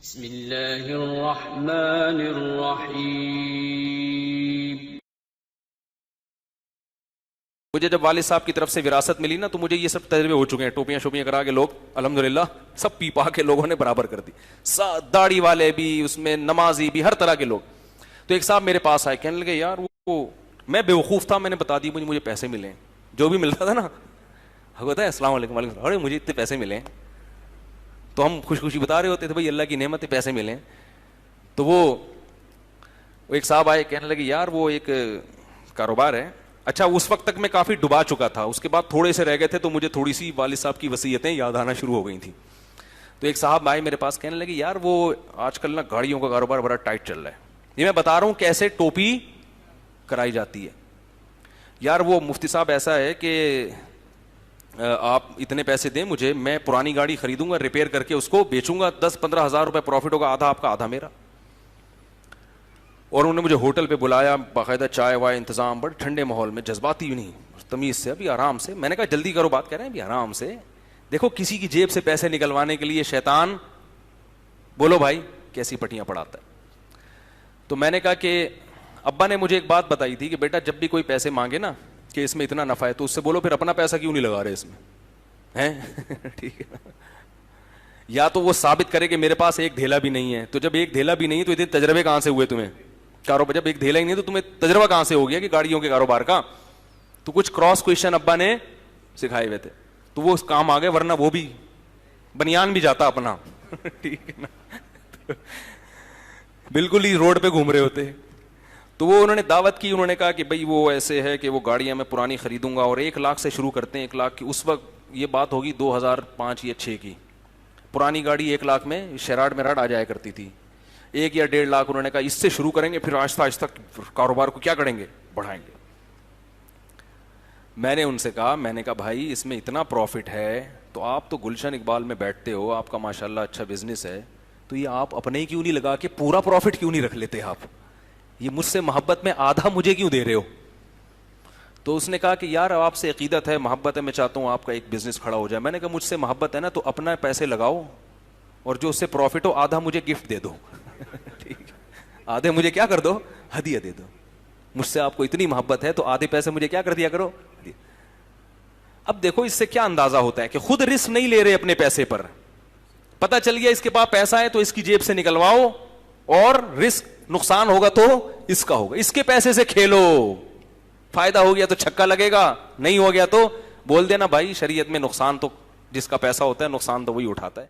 بسم اللہ الرحمن الرحیم۔ مجھے جب والد صاحب کی طرف سے وراثت ملی نا تو مجھے یہ سب تجربے ہو چکے ہیں، ٹوپیاں شوپیاں کرا کے لوگ الحمدللہ سب پی پا کے لوگوں نے برابر کر دی، داڑھی والے بھی، اس میں نمازی بھی، ہر طرح کے لوگ۔ تو ایک صاحب میرے پاس آئے، کہنے لگے یار وہ میں بیوقوف تھا، میں نے بتا دی مجھے پیسے ملے ہیں، جو بھی ملتا تھا نا ہوتا ہے السلام علیکم وعلیکم السلام، ارے مجھے اتنے پیسے ملے ہیں، تو ہم خوش خوشی بتا رہے ہوتے تھے بھائی اللہ کی نعمت ہے پیسے ملے ہیں۔ تو وہ ایک صاحب آئے، کہنے لگے یار وہ ایک کاروبار ہے، اچھا اس وقت تک میں کافی ڈبا چکا تھا، اس کے بعد تھوڑے سے رہ گئے تھے تو مجھے تھوڑی سی والد صاحب کی وصیتیں یاد آنا شروع ہو گئی تھیں۔ تو ایک صاحب آئے میرے پاس، کہنے لگے یار وہ آج کل نا گاڑیوں کا کاروبار بڑا ٹائٹ چل رہا ہے، یہ میں بتا رہا ہوں کیسے ٹوپی کرائی جاتی ہے۔ یار وہ مفتی صاحب ایسا ہے کہ آپ اتنے پیسے دیں مجھے، میں پرانی گاڑی خریدوں گا، ریپیئر کر کے اس کو بیچوں گا، 10-15 ہزار روپے پروفٹ ہوگا، آدھا آپ کا آدھا میرا۔ اور انہوں نے مجھے ہوٹل پہ بلایا، باقاعدہ چائے وائے انتظام، بڑے ٹھنڈے ماحول میں، جذباتی نہیں، تمیز سے، ابھی آرام سے۔ میں نے کہا جلدی کرو، بات کر رہے ہیں ابھی آرام سے، دیکھو کسی کی جیب سے پیسے نکلوانے کے لیے شیطان بولو بھائی کیسی پٹیاں پڑھاتا ہے۔ تو میں نے کہا کہ ابا نے مجھے ایک بات بتائی تھی کہ بیٹا جب بھی کوئی پیسے مانگے نا کہ اس میں اتنا نفع ہے تو اس سے بولو پھر اپنا پیسہ کیوں نہیں لگا رہے اس میں ہیں ٹھیک ہے، یا تو وہ ثابت کرے کہ میرے پاس ایک دھیلا بھی نہیں ہے، تو جب ایک دھیلا بھی نہیں تو اتنے تجربے کہاں سے ہوئے تمہیں کاروبار؟ جب ایک دھیلا ہی نہیں تو تمہیں تجربہ کہاں سے ہو گیا کہ گاڑیوں کے کاروبار کا؟ تو کچھ کراس کویشچن ابا نے سکھائے ہوئے تھے تو وہ اس کام آ گئے، ورنہ وہ بھی بنیان بھی جاتا اپنا ٹھیک ہے نا، بالکل ہی روڈ پہ گھوم رہے ہوتے۔ تو وہ انہوں نے دعوت کی، انہوں نے کہا کہ بھئی وہ ایسے ہے کہ وہ گاڑیاں میں پرانی خریدوں گا اور 1 لاکھ سے شروع کرتے ہیں، 1 لاکھ کی، اس وقت یہ بات ہوگی 2005 یا 6 کی، پرانی گاڑی 1 لاکھ میں شیراڈ میراڈ آ جایا کرتی تھی، 1 یا 1.5 لاکھ۔ انہوں نے کہا اس سے شروع کریں گے، پھر آہستہ آہستہ کاروبار کو کیا کریں گے، بڑھائیں گے۔ میں نے ان سے کہا، میں نے کہا بھائی اس میں اتنا پروفٹ ہے تو آپ تو گلشن اقبال میں بیٹھتے ہو، آپ کا ماشاءاللہ اچھا بزنس ہے، تو یہ آپ اپنے ہی کیوں نہیں لگا کے پورا پروفٹ کیوں نہیں رکھ لیتے آپ؟ یہ مجھ سے محبت میں آدھا مجھے کیوں دے رہے ہو؟ تو اس نے کہا کہ یار آپ سے عقیدت ہے، محبت ہے، میں چاہتا ہوں آپ کا ایک بزنس کھڑا ہو جائے۔ میں نے کہا مجھ سے محبت ہے نا تو اپنا پیسے لگاؤ اور جو اس سے پروفٹ ہو آدھا مجھے گفٹ دے دو ٹھیک، آدھے مجھے کیا کر دو، ہدیہ دے دو۔ مجھ سے آپ کو اتنی محبت ہے تو آدھے پیسے مجھے کیا کر دیا کرو۔ اب دیکھو اس سے کیا اندازہ ہوتا ہے کہ خود رسک نہیں لے رہے اپنے پیسے پر، پتہ چل گیا اس کے پاس پیسہ ہے تو اس کی جیب سے نکلواؤ، اور رسک نقصان ہوگا تو اس کا ہوگا، اس کے پیسے سے کھیلو، فائدہ ہو گیا تو چھکا لگے گا، نہیں ہو گیا تو بول دینا بھائی شریعت میں نقصان تو جس کا پیسہ ہوتا ہے نقصان تو وہی اٹھاتا ہے۔